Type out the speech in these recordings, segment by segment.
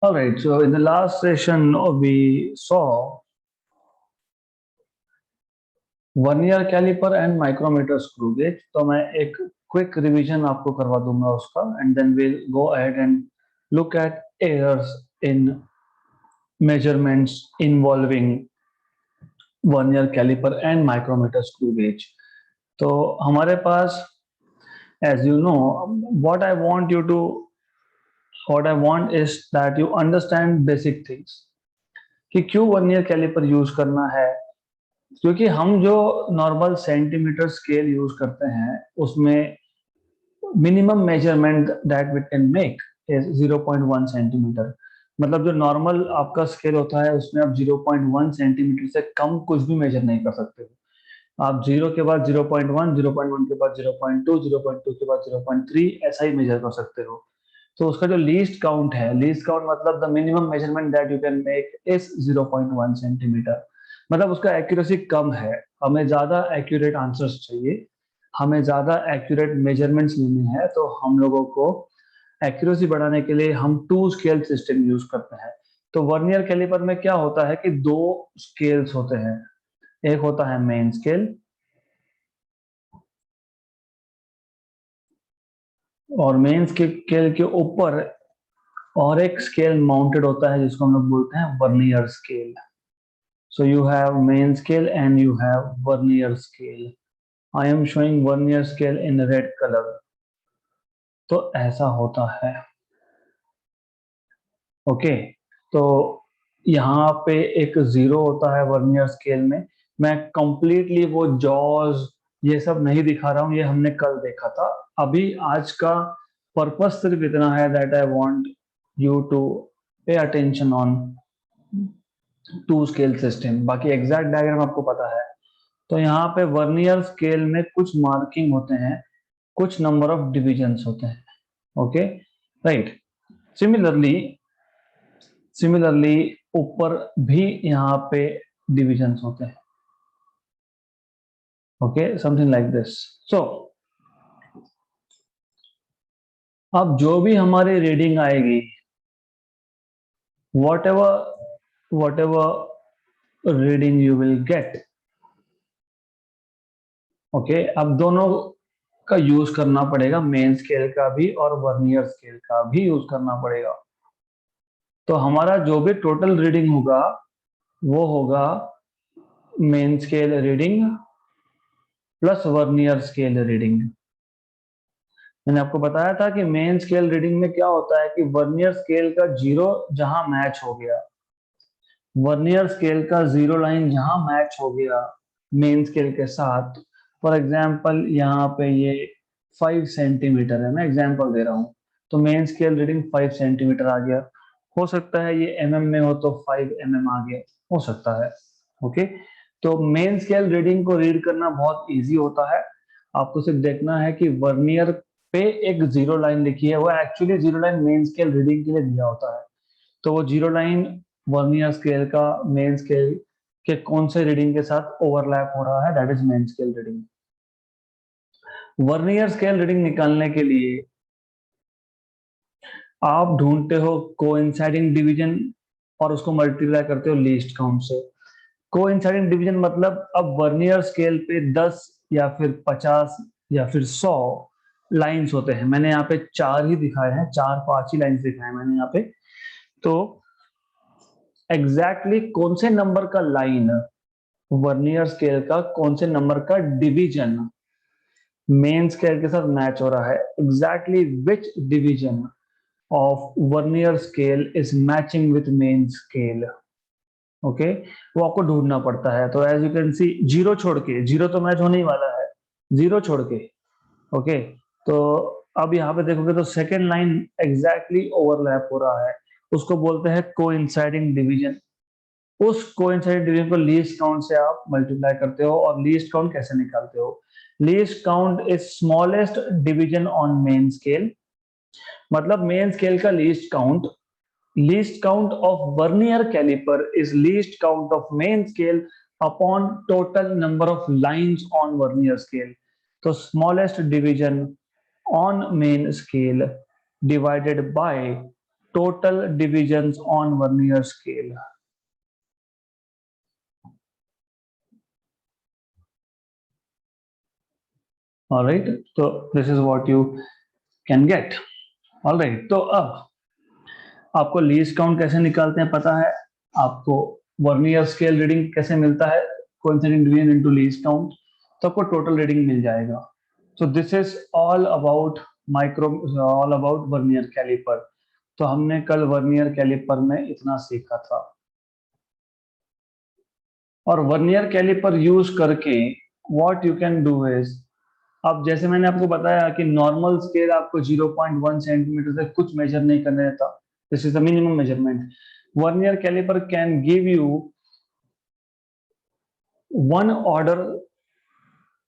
All right, so in the last session we saw vernier caliper and micrometer screw gauge. तो मैं एक quick revision आपको करवा दूंगा उसका, and then will go ahead and look at errors in measurements involving vernier caliper and micrometer screw gauge. तो हमारे पास, as you know, what I want you to what I want is that you understand basic things कि क्यों vernier caliper use करना है। क्योंकि हम जो normal centimetre scale use करते हैं उसमें minimum measurement that we can make is 0.1 centimetre. मतलब जो नॉर्मल आपका स्केल होता है उसमें आप 0.1 सेंटीमीटर से कम कुछ भी मेजर नहीं कर सकते हो। आप 0 के बाद 0.1, 0.1 के बाद 0.2, 0.2 के बाद 0.3 ऐसा ही मेजर कर सकते हो। तो उसका जो लीस्ट काउंट है, लीस्ट काउंट मतलब the minimum measurement that you can make is 0.1 centimetre. मतलब उसका एक्यूरेसी कम है। हमें ज्यादा एक्यूरेट आंसर्स चाहिए, हमें ज्यादा एक्यूरेट मेजरमेंट्स लेने हैं, तो हम लोगों को एक्यूरेसी बढ़ाने के लिए हम टू स्केल सिस्टम यूज करते हैं। तो वर्नियर कैलिपर में क्या होता है कि दो स्केल्स होते हैं। एक होता है मेन स्केल और मेन स्केल के ऊपर और एक स्केल माउंटेड होता है जिसको हम लोग बोलते हैं vernier scale. So you have main scale and you have vernier scale. I am showing vernier scale in red colour. तो ऐसा होता है। ओके, तो यहाँ पे एक जीरो होता है वर्नियर स्केल में। मैं कंप्लीटली वो जॉज ये सब नहीं दिखा रहा हूँ, ये हमने कल देखा था। अभी आज का पर्पस सिर्फ इतना है that I want you to pay attention on to scale system. बाकी एग्जैक्ट डायग्राम आपको पता है। तो यहाँ पे वर्नियर स्केल में कुछ मार्किंग होते हैं, कुछ नंबर ऑफ डिविजन्स होते हैं। Okay, right. सिमिलरली सिमिलरली ऊपर भी यहाँ पे डिविजन्स होते हैं। Okay, something like this. So अब जो भी हमारी रीडिंग आएगी, whatever reading you will get, okay, अब दोनों का यूज करना पड़ेगा, मेन स्केल का भी और वर्नियर स्केल का भी यूज करना पड़ेगा। तो हमारा जो भी टोटल रीडिंग होगा वो होगा main scale reading plus vernier scale reading. मैंने आपको बताया था कि मेन स्केल रीडिंग में क्या होता है कि वर्नियर स्केल का जीरो जहां मैच हो गया, वर्नियर स्केल का जीरो लाइन जहां मैच हो गया मेन स्केल के साथ। फॉर एग्जांपल यहाँ पे ये 5 सेंटीमीटर है, मैं एग्जांपल दे रहा हूँ। तो मेन स्केल रीडिंग 5 सेंटीमीटर आ गया। हो सकता है ये एमएम में हो तो 5 एमएम आ गया, हो सकता है। ओके, तो मेन स्केल रीडिंग को रीड करना बहुत इजी होता है। आपको सिर्फ देखना है कि वर्नियर पे एक जीरो लाइन लिखी है, वो actually zero line main scale reading के लिए दिया होता है। तो वो जीरो लाइन वर्नियर स्केल का मेन स्केल के कौन से रीडिंग के साथ ओवरलैप हो रहा है, that is main scale reading. Vernier scale reading निकालने के लिए आप ढूंढते हो कोइंसाइडिंग डिवीजन और उसको मल्टीप्लाई करते हो लीस्ट काउंट से। कोइंसाइडिंग डिवीजन मतलब अब वर्नियर स्केल पे 10 या फिर 50 या फिर 100 लाइंस होते हैं। मैंने यहाँ पे 4 ही दिखाए हैं, 4-5 ही लाइंस दिखाए मैंने यहाँ पे। तो एग्जैक्टली कौन से नंबर का लाइन, वर्नियर स्केल का कौन से नंबर का डिवीजन मेन स्केल के साथ मैच हो रहा है, exactly which division of vernier scale is matching with main scale. Okay, वो आपको ढूंढना पड़ता है। तो as you can see, zero छोड़ के, जीरो तो मैच होने ही वाला है, जीरो छोड़ के। ओके, तो अब यहाँ पे देखोगे तो सेकेंड लाइन एग्जैक्टली ओवरलैप हो रहा है, उसको बोलते हैं कोइंसाइडिंग डिवीजन। उस कोइंसाइडिंग डिवीजन को लीस्ट काउंट से आप मल्टीप्लाई करते हो। और लीस्ट काउंट कैसे निकालते हो? Least count is smallest division on main scale. मतलब मेन स्केल का least count of vernier caliper is least count of main scale upon total number of lines on vernier scale. तो smallest division on main scale divided by total divisions on vernier scale. All right, so this is what you can get. All right, तो अब आपको least count कैसे निकालते हैं पता है, आपको वर्नियर स्केल रीडिंग कैसे मिलता है, coincident division into least count, तो आपको टोटल रीडिंग मिल जाएगा. So this is all about vernier caliper. तो हमने कल वर्नियर कैलिपर में इतना सीखा था. और वर्नियर कैलिपर यूज करके what you can do is, अब जैसे मैंने आपको बताया कि नॉर्मल स्केल आपको 0.1 सेंटीमीटर से कुछ मेजर नहीं करने देता, this is the minimum measurement. Vernier caliper can give you 1 order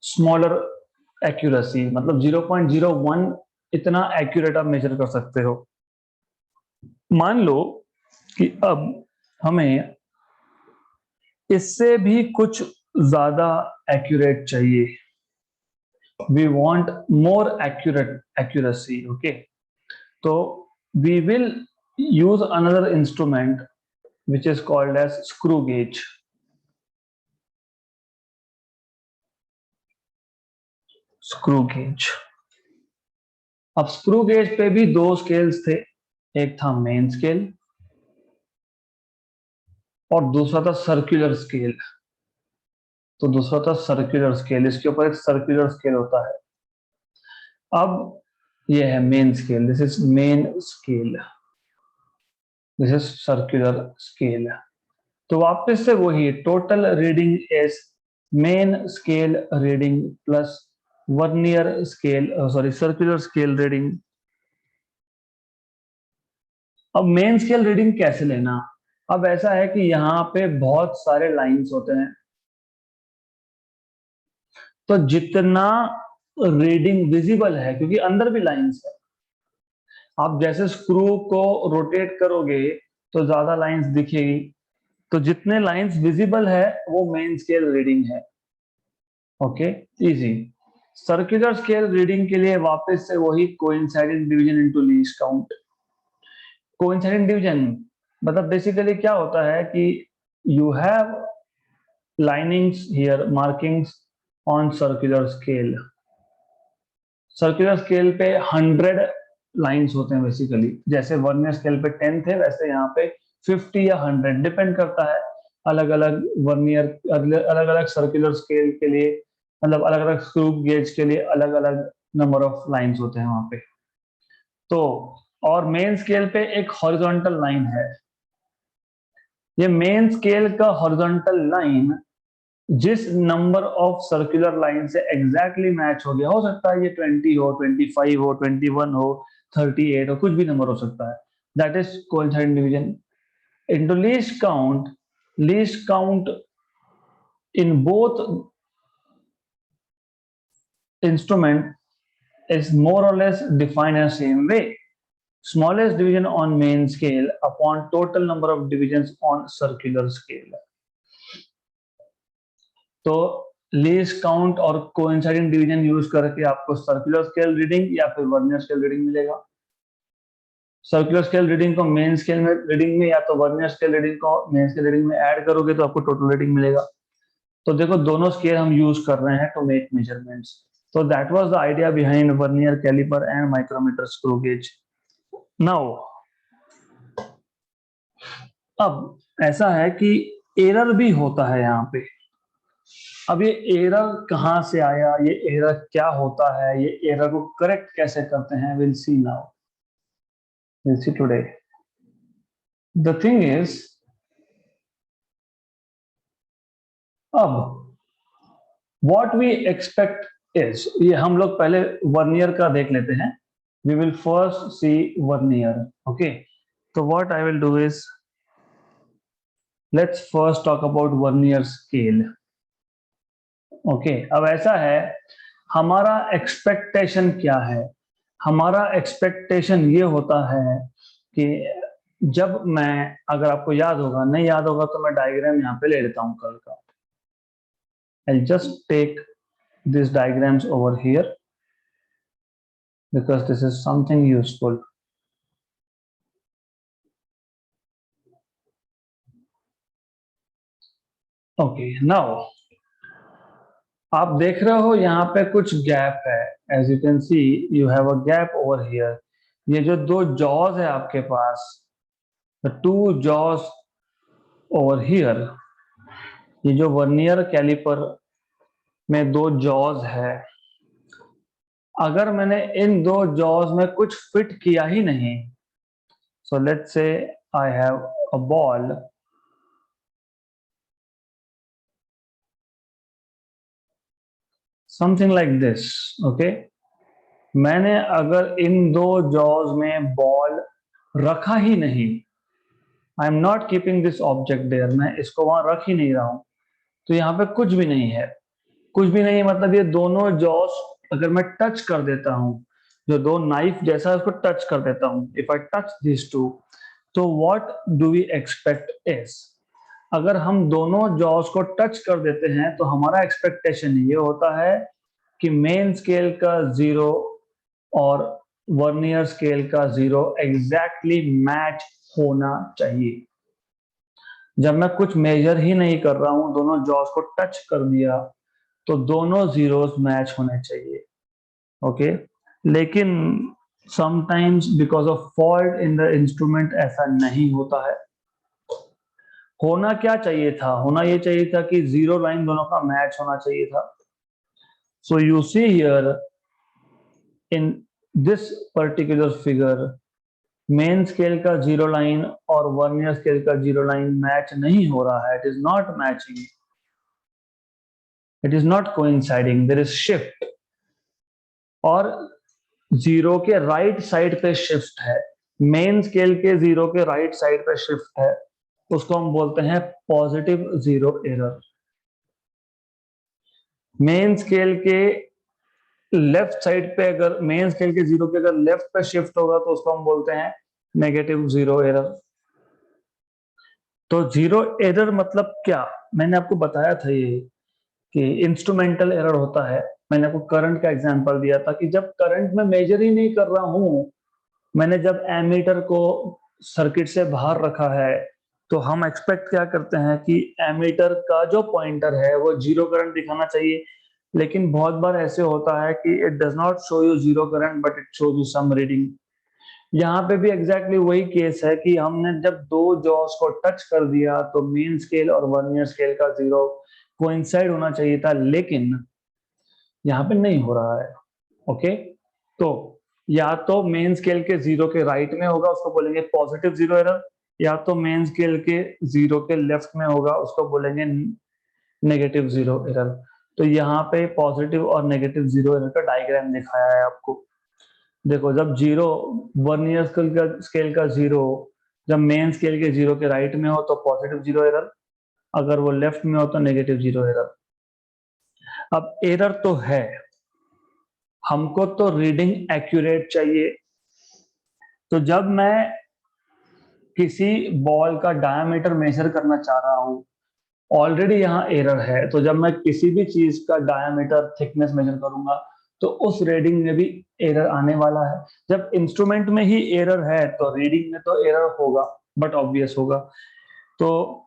smaller accuracy, मतलब 0.01 इतना एक्यूरेट आप मेजर कर सकते हो. मान लो कि अब हमें इससे भी कुछ ज्यादा एक्यूरेट चाहिए, we want more accuracy, okay, so we will use another instrument which is called as screw gauge. Screw gauge. अब स्क्रू गेज पे भी दो स्केल्स थे, एक था मेन स्केल और दूसरा था सर्कुलर स्केल. तो दूसरा था सर्कुलर स्केल, इसके ऊपर एक सर्कुलर स्केल होता है. अब ये है main scale, this is main scale, this is circular scale. तो वापस से वही total reading is main scale reading plus vernier scale, sorry circular scale reading. अब मेन स्केल रीडिंग कैसे लेना, अब ऐसा है कि यहाँ पे बहुत सारे लाइंस होते हैं, तो जितना रीडिंग विजिबल है, क्योंकि अंदर भी लाइंस है, आप जैसे स्क्रू को रोटेट करोगे तो ज्यादा लाइंस दिखेगी, तो जितने लाइंस विजिबल है वो मेन स्केल रीडिंग है. Okay, easy. Circular scale reading के लिए वापस से वही coincident division into least count. Coincident division मतलब बेसिकली क्या होता है कि you have linings here, markings on circular scale. Circular scale पे 100 लाइंस होते हैं बेसिकली, जैसे वर्नियर स्केल पे 10 थे वैसे यहाँ पे 50 या 100 डिपेंड करता है. अलग अलग वर्नियर, अलग अलग सर्कुलर स्केल के लिए, मतलब अलग अलग स्क्रू गेज के लिए अलग अलग नंबर ऑफ लाइंस होते हैं वहां पे. तो और मेन स्केल पे एक हॉरिजॉन्टल लाइन है. ये मेन स्केल का हॉरिजॉन्टल लाइन जिस नंबर ऑफ सर्कुलर लाइन से एग्जैक्टली मैच हो गया, हो सकता है ये 20 हो, 25 हो, 21 हो, 38 हो, कुछ भी नंबर हो सकता है, that is coincident division. Into least count, least count in both instrument is more or less defined as same way. Smallest division on main scale upon total number of divisions on circular scale. तो least count और कोइंसाइडेंट division use करके आपको circular scale reading या फिर vernier scale reading मिलेगा. Circular scale reading को main scale में reading में या तो वर्नियर स्केल रीडिंग को मेन स्केल रीडिंग में ऐड करोगे तो आपको टोटल रीडिंग मिलेगा. तो देखो दोनों स्केल हम यूज कर रहे हैं to make measurements. So that was the idea behind vernier caliper and micrometer screw gauge. Now, अब ऐसा है कि एरर भी होता है यहाँ पे. अब ये एरर कहाँ से आया, ये एरर क्या होता है, ये एरर को करेक्ट कैसे करते हैं, we'll see now. We'll see today. The thing is, अब what we expect is, ये हम लोग पहले वर्नियर का देख लेते हैं. We will first see vernier. Okay. So what I will do is, let's first talk about vernier scale. Okay. अब ऐसा है, हमारा एक्सपेक्टेशन क्या है, हमारा एक्सपेक्टेशन ये होता है कि जब मैं, अगर आपको याद होगा, नहीं याद होगा तो मैं डायग्राम यहाँ पे ले लेता हूँ कल का. I'll just take these diagrams over here because this is something useful. Okay, now आप देख रहे हो यहाँ पे कुछ गैप है. As you can see you have a gap over here. ये जो दो जॉज है आपके पास, the two jaws over here, ये जो वर्नियर कैलिपर में दो जॉज है, अगर मैंने इन दो जॉज में कुछ फिट किया ही नहीं, so let's say I have a ball, something like this. Okay, मैंने अगर इन दो जॉज में बॉल रखा ही नहीं, I am not keeping this object there, मैं इसको वहां रख ही नहीं रहा हूं, तो यहाँ पे कुछ भी नहीं है. कुछ भी नहीं मतलब ये दोनों जॉस अगर मैं टच कर देता हूं, जो दो नाइफ जैसा है उसको टच कर देता हूं, if I touch this two, तो what do we expect is, अगर हम दोनों जॉस को टच कर देते हैं तो हमारा एक्सपेक्टेशन ये होता है कि मेन स्केल का जीरो और वर्नियर स्केल का जीरो एग्जैक्टली मैच होना चाहिए. जब मैं कुछ मेजर ही नहीं कर रहा हूं, दोनों जॉस को टच कर दिया, तो दोनों जीरोस मैच होने चाहिए. ओके, लेकिन sometimes because of fault in the instrument ऐसा नहीं होता है. होना क्या चाहिए था, होना ये चाहिए था कि जीरो लाइन दोनों का मैच होना चाहिए था. So you see here in this particular figure, main scale का जीरो लाइन और वर्नियर स्केल का जीरो लाइन मैच नहीं हो रहा है. It is not matching, it is not coinciding, there is shift. और जीरो के राइट साइड पे शिफ्ट है, मेन स्केल के जीरो के राइट साइड पे शिफ्ट है, उसको हम बोलते हैं positive zero error. Main scale के लेफ्ट साइड पे, अगर मेन स्केल के जीरो के अगर लेफ्ट पे शिफ्ट होगा तो उसको हम बोलते हैं नेगेटिव जीरो एरर. तो जीरो एरर मतलब क्या, मैंने आपको बताया था ये कि इंस्ट्रूमेंटल एरर होता है. मैंने आपको करंट का एग्जांपल दिया था कि जब करंट में मेजर ही नहीं कर रहा हूं, मैंने जब एमीटर को सर्किट से बाहर रखा है, तो हम एक्सपेक्ट क्या करते हैं कि एमीटर का जो पॉइंटर है वो जीरो करंट दिखाना चाहिए. लेकिन बहुत बार ऐसे होता है कि it does not show you zero current but it shows you some reading. यहाँ पे भी एग्जैक्टली वही केस है कि हमने जब दो जॉस को टच कर दिया तो मेन स्केल और वर्नियर स्केल का जीरो कोइंसाइड होना चाहिए था, लेकिन यहाँ पे नहीं हो रहा है. ओके, तो या तो मेन स्केल के जीरो के राइट में होगा, उसको बोलेंगे पॉजिटिव जीरो एरर, या तो मेन स्केल के जीरो के लेफ्ट में होगा, उसको बोलेंगे नेगेटिव जीरो एरर. तो यहाँ पे पॉजिटिव और नेगेटिव जीरो एरर का डायग्राम दिखाया है आपको. देखो, जब जीरो वर्नियर स्केल का जीरो जब मेन स्केल के जीरो के राइट में हो तो पॉजिटिव जीरो एरर, अगर वो लेफ्ट में हो तो नेगेटिव जीरो एरर. अब एरर तो है, हमको तो रीडिंग एक्यूरेट चाहिए. तो जब मैं किसी बॉल का डायमीटर मेजर करना चाह रहा हूं, ऑलरेडी यहाँ एरर है, तो जब मैं किसी भी चीज का डायमीटर थिकनेस मेजर करूंगा तो उस रीडिंग में भी एरर आने वाला है. जब इंस्ट्रूमेंट में ही एरर है तो रीडिंग में तो एरर होगा, बट ऑब्वियस होगा. तो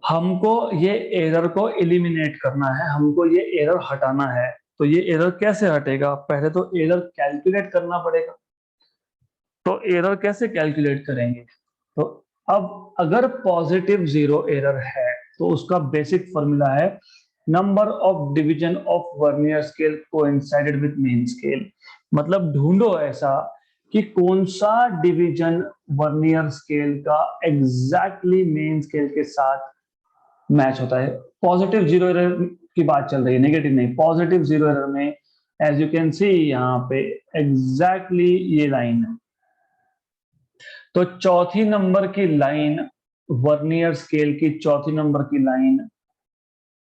हमको ये एरर को एलिमिनेट करना है, हमको ये एरर हटाना है. तो ये एरर कैसे हटेगा, पहले तो एरर कैलकुलेट करना पड़ेगा. तो एरर कैसे कैलकुलेट करेंगे, तो अब अगर पॉजिटिव जीरो एरर है तो उसका बेसिक फॉर्मूला है number of division of vernier scale coincided with main scale. मतलब ढूंढो ऐसा कि कौन सा डिवीजन वर्नियर स्केल का एग्जैक्टली मेन स्केल के साथ मैच होता है. पॉजिटिव जीरो एरर की बात चल रही है, नेगेटिव नहीं. पॉजिटिव जीरो एरर में एज यू कैन सी यहाँ पे एग्जैक्टली ये लाइन है. तो चौथी नंबर की लाइन, वर्नियर स्केल की चौथी नंबर की लाइन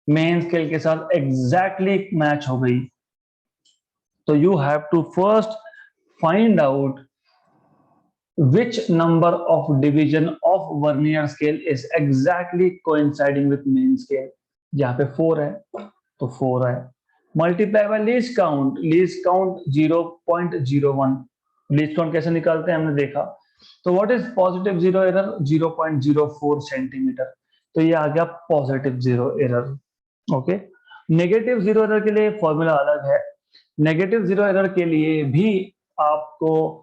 मेन स्केल के साथ एग्जैक्टली मैच हो गई. तो you have to first find out which number of division of vernier scale is exactly coinciding with main scale. यहाँ पे 4 है तो 4 है. Multiply by least count, least count 0.01. Least count कैसे निकालते हैं हमने देखा. तो what is positive zero error, 0.04 centimetre. तो ये आ गया positive zero error. Okay, negative zero error के लिए फॉर्मूला अलग है। नेगेटिव जीरो एरर के लिए भी आपको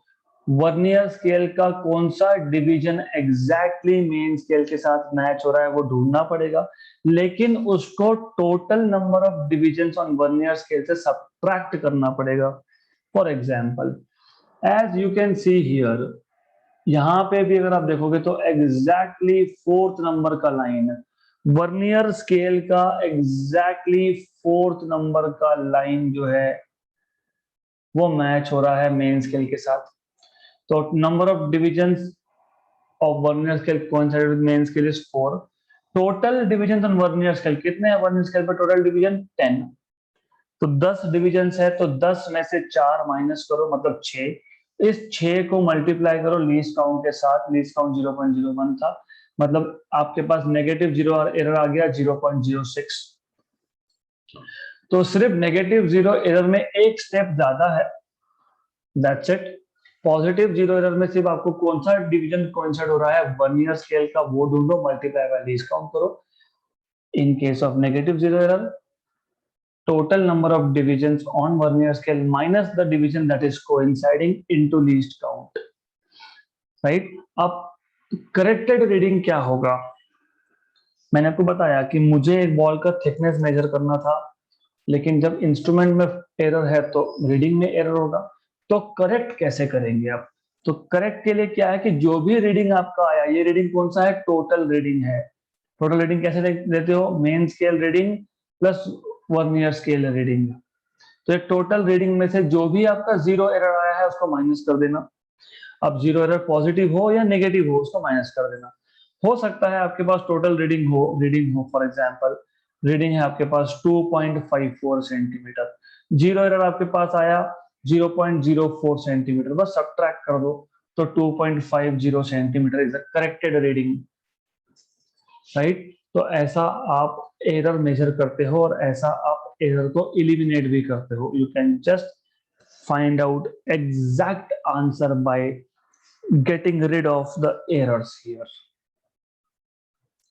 वर्नियर स्केल का कौन सा डिवीजन एग्जैक्टली मेन स्केल के साथ मैच हो रहा है वो ढूंढना पड़ेगा, लेकिन उसको total number of divisions on vernier scale से सब्ट्रैक्ट करना पड़ेगा। For example, as you can see here, यहां पे भी अगर आप देखोगे तो एग्जैक्टली फोर्थ नंबर का लाइन, वर्नियर स्केल का एग्जैक्टली फोर्थ नंबर का लाइन जो है वो मैच हो रहा है मेन स्केल के साथ। तो number of divisions of vernier scale coincide with main scale is 4। Total divisions on vernier scale कितने हैं? वर्नियर स्केल पर टोटल डिवीजन 10। तो 10 डिविजन्स है, तो 10 में से 4 माइनस करो मतलब 6। इस 6 को मल्टीप्लाई करो लीस्ट काउंट के साथ। लीस्ट काउंट 0.01 था, मतलब आपके पास नेगेटिव जीरो एरर आ गया 0.06। तो सिर्फ नेगेटिव जीरो एरर में एक स्टेप ज्यादा है, that's it. Positive zero error में सिर्फ आपको कौन सा डिवीजन कोइंसाइड हो रहा है वर्नियर स्केल का वो ढूंढो, मल्टीप्लाई बाय लीस्ट काउंट करो। In case of negative zero error, total number of divisions on vernier scale minus the division that is coinciding into least count, right? अब corrected reading क्या होगा? मैंने आपको बताया कि मुझे एक बॉल का थिकनेस मेजर करना था, लेकिन जब इंस्ट्रूमेंट में एरर है तो रीडिंग में एरर होगा। तो करेक्ट कैसे करेंगे आप? तो करेक्ट के लिए क्या है कि जो भी रीडिंग आपका आया, ये रीडिंग कौन सा है? टोटल रीडिंग है। टोटल रीडिंग कैसे देते हो? Main scale reading plus vernier scale reading. तो एक टोटल रीडिंग में से जो भी आपका जीरो एरर आया है उसको माइनस कर देना। अब जीरो एरर पॉजिटिव हो या नेगेटिव हो उसको माइनस कर देना। हो सकता है आपके पास टोटल रीडिंग हो फॉर एग्जांपल रीडिंग है आपके पास 2.54 सेंटीमीटर, जीरो एरर आपके पास आया 0.04 सेंटीमीटर, बस सब्ट्रैक्ट कर दो तो 2.50 centimetre is the corrected reading, right? तो ऐसा आप एरर मेजर करते हो और ऐसा आप एरर को इलिमिनेट भी करते हो। You can just find out exact answer by getting rid of the errors here.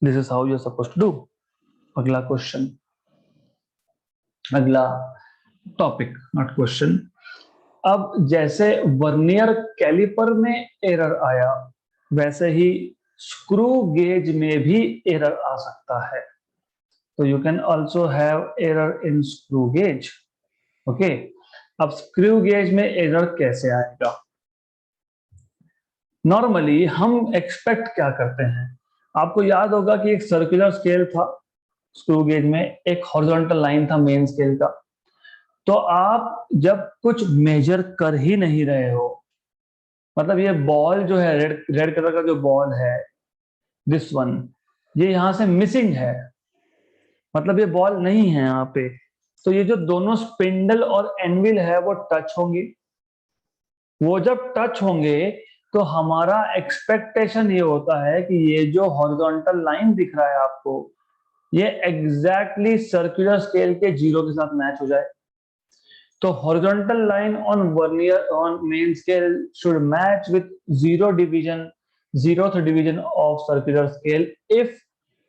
This is how you're supposed to do. अगला क्वेश्चन, अगला टॉपिक, नॉट क्वेश्चन। अब जैसे वर्नियर कैलिपर में एरर आया वैसे ही स्क्रू गेज में भी एरर आ सकता है। तो you can also have error in screw gauge. Okay, अब स्क्रू गेज में एरर कैसे आएगा? नॉर्मली हम एक्सपेक्ट क्या करते हैं? आपको याद होगा कि एक सर्कुलर स्केल था स्क्रू गेज में, एक हॉरिजॉन्टल लाइन था मेन स्केल का। तो आप जब कुछ मेजर कर ही नहीं रहे हो, मतलब ये बॉल जो है रेड कलर का जो बॉल है दिस वन, ये यहां से मिसिंग है, मतलब ये बॉल नहीं है यहाँ पे। तो ये जो दोनों स्पिंडल और एनविल है वो टच होंगे। वो जब टच होंगे तो हमारा एक्सपेक्टेशन ये होता है कि ये जो हॉरिजॉन्टल लाइन दिख रहा है आपको, ये एग्जैक्टली सर्कुलर स्केल के जीरो के साथ मैच हो जाए। तो horizontal line on vernier on main scale should match with zero division, zeroth division of circular scale if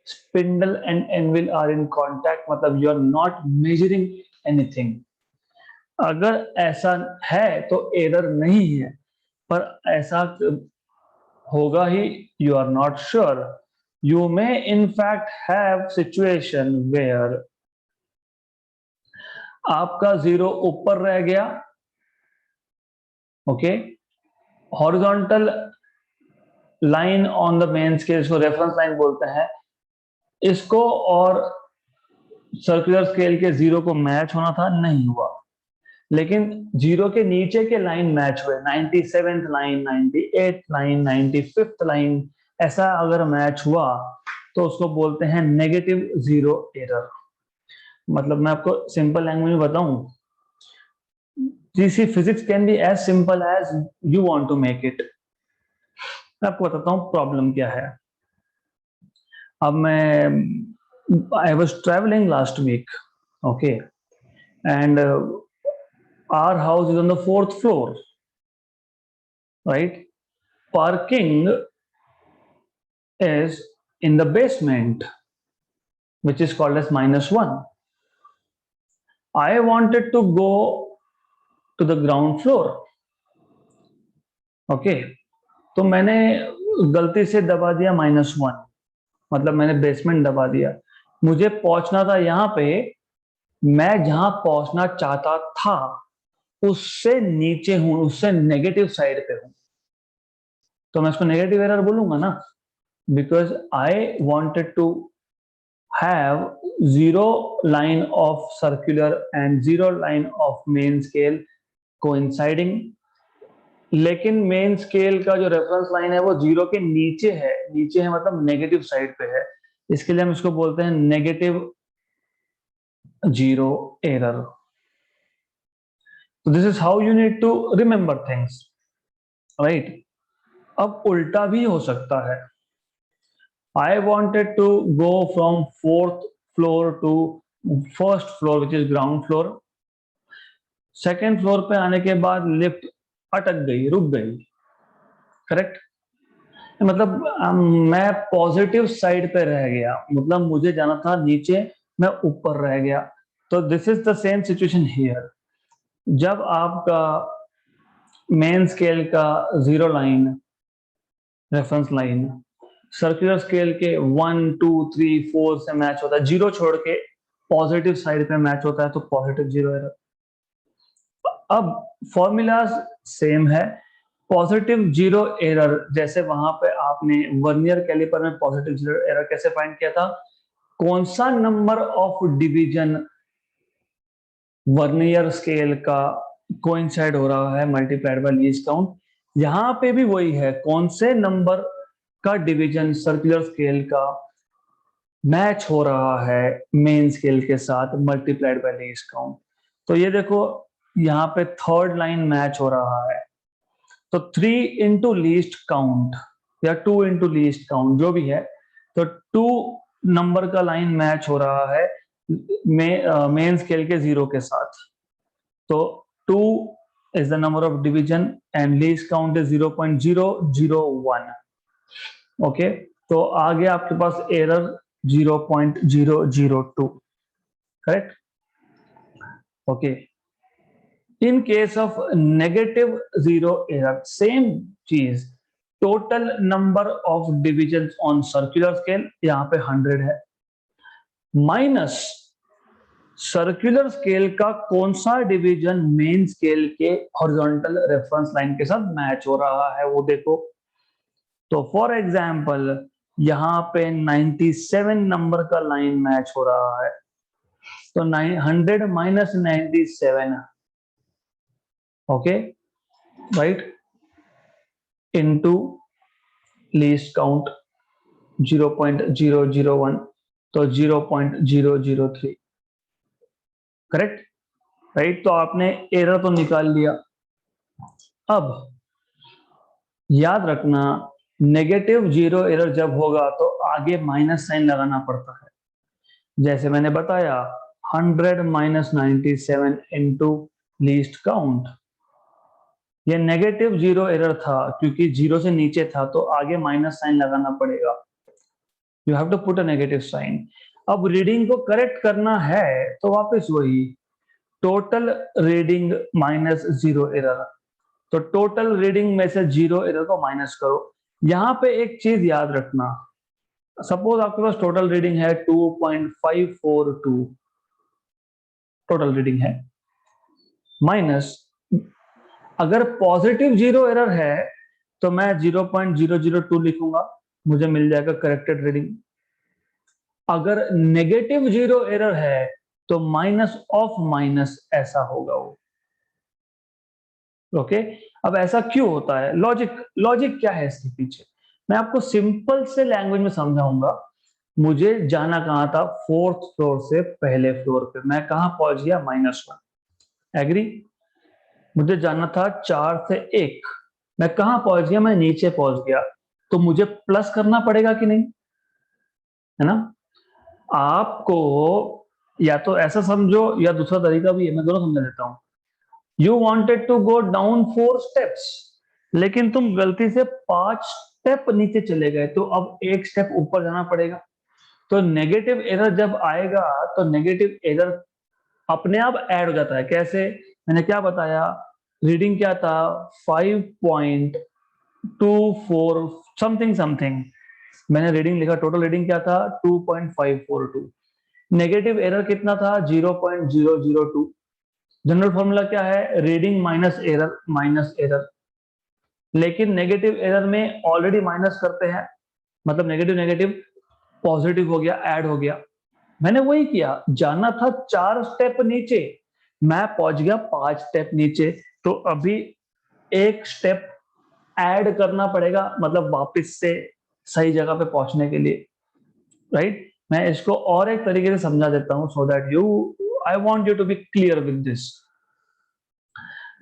spindle and anvil are in contact, मतलब you are not measuring anything. अगर ऐसा है तो एरर नहीं है, पर ऐसा होगा ही, you are not sure. You may in fact have situation where आपका जीरो ऊपर रह गया, okay, horizontal line on the main scale, इसको रेफरेंस लाइन बोलते हैं इसको, और सर्कुलर स्केल के जीरो को मैच होना था, नहीं हुआ। लेकिन जीरो के नीचे के लाइन मैच हुए, 97th line, 98th line, 95th line, ऐसा अगर मैच हुआ तो उसको बोलते हैं नेगेटिव जीरो एरर। मतलब मैं आपको सिंपल लैंग्वेज में बताऊं, physics can be as simple as you want to make it. मैं आपको बताता हूं प्रॉब्लम क्या है। अब मैं I was travelling last week, okay, and our house is on the 4th floor, right? Parking is in the basement, which is called as -1. I wanted to go to the ground floor. Okay, तो मैंने गलती से दबा दिया -1, मतलब मैंने basement दबा दिया। मुझे पहुंचना था यहाँ पे, मैं जहां पहुंचना चाहता था उससे नीचे हूं, उससे नेगेटिव साइड पे हूं, तो मैं उसको नेगेटिव एरर बोलूंगा ना, because I wanted to have zero line of circular and zero line of main scale coinciding, लेकिन मेन स्केल का जो रेफरेंस लाइन है वो जीरो के नीचे है, नीचे है मतलब नेगेटिव साइड पे है, इसके लिए हम इसको बोलते हैं नेगेटिव जीरो एरर। तो this is how you need to remember things, right. अब उल्टा भी हो सकता है। I wanted to go from 4th floor to 1st floor which is ground floor. 2nd floor पे आने के बाद लिफ्ट अटक गई, रुक गई, करेक्ट। मतलब मैं पॉजिटिव साइड पे रह गया, मतलब मुझे जाना था नीचे, मैं ऊपर रह गया। तो this is the same situation here. जब आपका मेन स्केल का zero line, reference line circular scale के 1 2 3 4 से मैच होता है, जीरो छोड़ के पॉजिटिव साइड पे मैच होता है, तो पॉजिटिव जीरो एरर। अब फॉर्मूला सेम है, पॉजिटिव जीरो एरर, जैसे वहां पे आपने वर्नियर कैलिपर में पॉजिटिव जीरो एरर कैसे फाइंड किया था, कौन सा number of division vernier scale का कोइंसाइड हो रहा है मल्टीप्लाइड बाय लीस्ट काउंट, यहां पे भी वही है, कौन से नंबर का डिवीजन सर्कुलर स्केल का मैच हो रहा है मेन स्केल के साथ मल्टीप्लाइड बाय लीस्ट काउंट। तो ये देखो यहाँ पे थर्ड लाइन मैच हो रहा है, तो 3 इंटू लीस्ट काउंट या 2 इंटू लीस्ट काउंट जो भी है, तो 2 नंबर का लाइन मैच हो रहा है मेन स्केल के जीरो के साथ। तो 2 is the number of division and least count is 0.001। Okay, तो आगे आपके पास error 0.002, correct. Okay, in case of negative zero error, same चीज, total number of divisions on circular scale यहाँ पे 100 है, माइनस सर्कुलर स्केल का कौन सा डिवीजन मेन स्केल के हॉरिजॉन्टल रेफरेंस लाइन के साथ मैच हो रहा है वो देखो। तो फॉर एग्जांपल यहाँ पे 97 नंबर का लाइन मैच हो रहा है, तो 100 minus 97, okay, right, into least count 0.001, तो 0.003, करेक्ट, राइट। तो आपने एरर तो निकाल लिया। अब याद रखना, नेगेटिव जीरो एरर जब होगा तो आगे माइनस साइन लगाना पड़ता है, जैसे मैंने बताया 100 माइनस 97 इंटू लीस्ट काउंट, ये नेगेटिव जीरो एरर था क्योंकि जीरो से नीचे था, तो आगे माइनस साइन लगाना पड़ेगा, you have to put a negative sign. अब रीडिंग को करेक्ट करना है तो वापस वही total reading minus zero error, तो टोटल रीडिंग में से जीरो एरर को माइनस करो। यहां पे एक चीज याद रखना, सपोज आपके पास टोटल रीडिंग है 2.542, टोटल रीडिंग है, माइनस अगर पॉजिटिव जीरो एरर है तो मैं 0.002 लिखूंगा, मुझे मिल जाएगा करेक्टेड रीडिंग। अगर नेगेटिव जीरो एरर है तो माइनस ऑफ माइनस ऐसा होगा वो, ओके। अब ऐसा क्यों होता है, लॉजिक क्या है इसके पीछे, मैं आपको सिंपल से लैंग्वेज में समझाऊंगा। मुझे जाना कहां था, 4th फ्लोर से पहले फ्लोर पे, मैं कहां पहुंच गया, -1, एग्री। मुझे जाना था 4 से 1, मैं कहां पहुंच गया, मैं नीचे पहुंच गया, तो मुझे प्लस करना पड़ेगा कि नहीं, है ना। आपको या तो ऐसा समझो या दूसरा तरीका भी है, मैं दोनों समझा देता हूं। You wanted to go down 4 steps, लेकिन तुम गलती से 5 स्टेप नीचे चले गए, तो अब 1 स्टेप ऊपर जाना पड़ेगा। तो नेगेटिव एरर जब आएगा तो नेगेटिव एरर अपने आप ऐड हो जाता है। कैसे? मैंने क्या बताया, रीडिंग क्या था 5.24 समथिंग समथिंग, मैंने रीडिंग लिखा, टोटल रीडिंग क्या था 2.542, नेगेटिव एरर कितना था 0.002। जनरल फॉर्मूला क्या है, रीडिंग माइनस एरर, लेकिन नेगेटिव एरर में ऑलरेडी माइनस करते हैं, मतलब नेगेटिव नेगेटिव पॉजिटिव हो गया, ऐड हो गया। मैंने वही किया, जाना था 4 स्टेप नीचे, मैं पहुंच गया 5 स्टेप नीचे, तो अभी 1 स्टेप ऐड करना पड़ेगा, मतलब वापस से सही जगह पे पहुंचने के लिए, राइट? मैं इसको और एक तरीके से समझा देता हूं so that I want you to be clear with this.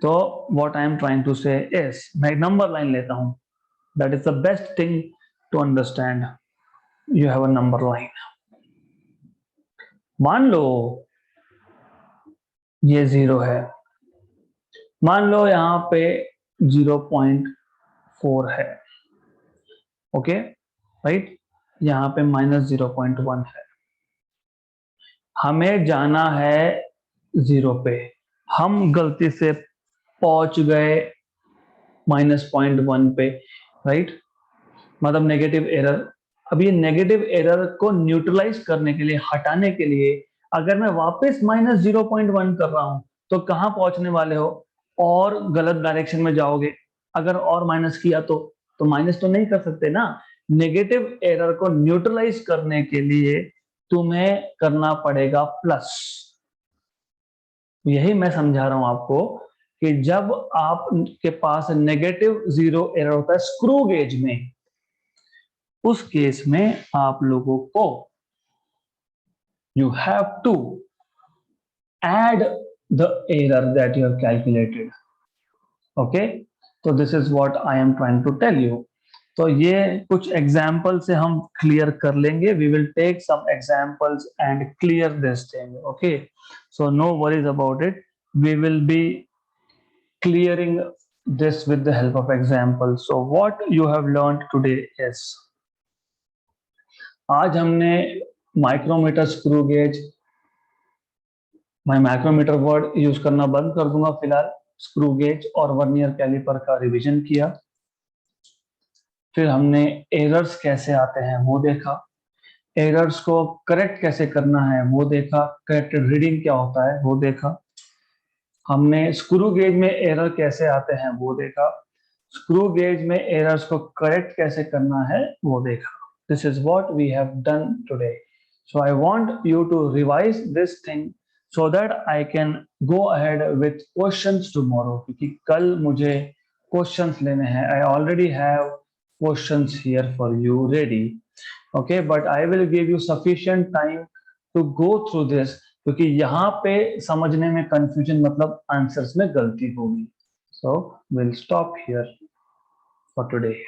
तो what I am trying to say is, मैं एक नंबर लाइन लेता हूं, that is the best thing to understand. You have a number line, मान लो ये 0 है, मान लो यहाँ पे 0.4 है, ओके राइट, यहाँ पे -0.1 है, हमें जाना है 0 पे, हम गलती से पहुंच गए -0.1 पे, राइट, मतलब नेगेटिव एरर। अब ये नेगेटिव एरर को न्यूट्रलाइज करने के लिए, हटाने के लिए, अगर मैं वापस -0.1 कर रहा हूं तो कहां पहुंचने वाले हो, और गलत डायरेक्शन में जाओगे। अगर और माइनस किया तो माइनस तो नहीं कर सकते ना। नेगेटिव एरर को न्यूट्रलाइज करने के लिए तुम्हें करना पड़ेगा प्लस। यही मैं समझा रहा हूं आपको कि जब आपके पास नेगेटिव 0 एरर होता है स्क्रू गेज में, उस केस में आप लोगों को you have to add the error that you have calculated, okay? तो this is what I am trying to tell you। तो ये कुछ एग्जाम्पल से हम क्लियर कर लेंगे, we will take some examples and clear this thing, okay? So no worries about it, we will be clearing this with the help of examples। So what you have learned today is, आज हमने micrometer, screw gauge, मैं micrometer word use करना बंद कर दूंगा फिलहाल, screw gauge और vernier caliper का रिवीजन किया। फिर हमने एरर्स कैसे आते हैं वो देखा, एरर्स को करेक्ट कैसे करना है वो देखा, करेक्ट रीडिंग क्या होता है वो देखा। हमने स्क्रू गेज में एरर कैसे आते हैं वो देखा, स्क्रू गेज में एरर्स को करेक्ट कैसे करना है वो देखा। This is what we have done today. So I want you to revise this thing so that I can go ahead with questions tomorrow, क्योंकि कल मुझे questions लेने हैं। I already have questions here for you ready, okay, but I will give you sufficient time to go through this, क्योंकि यहाँ पे समझने में confusion मतलब answers में गलती होगी। So we'll stop here for today।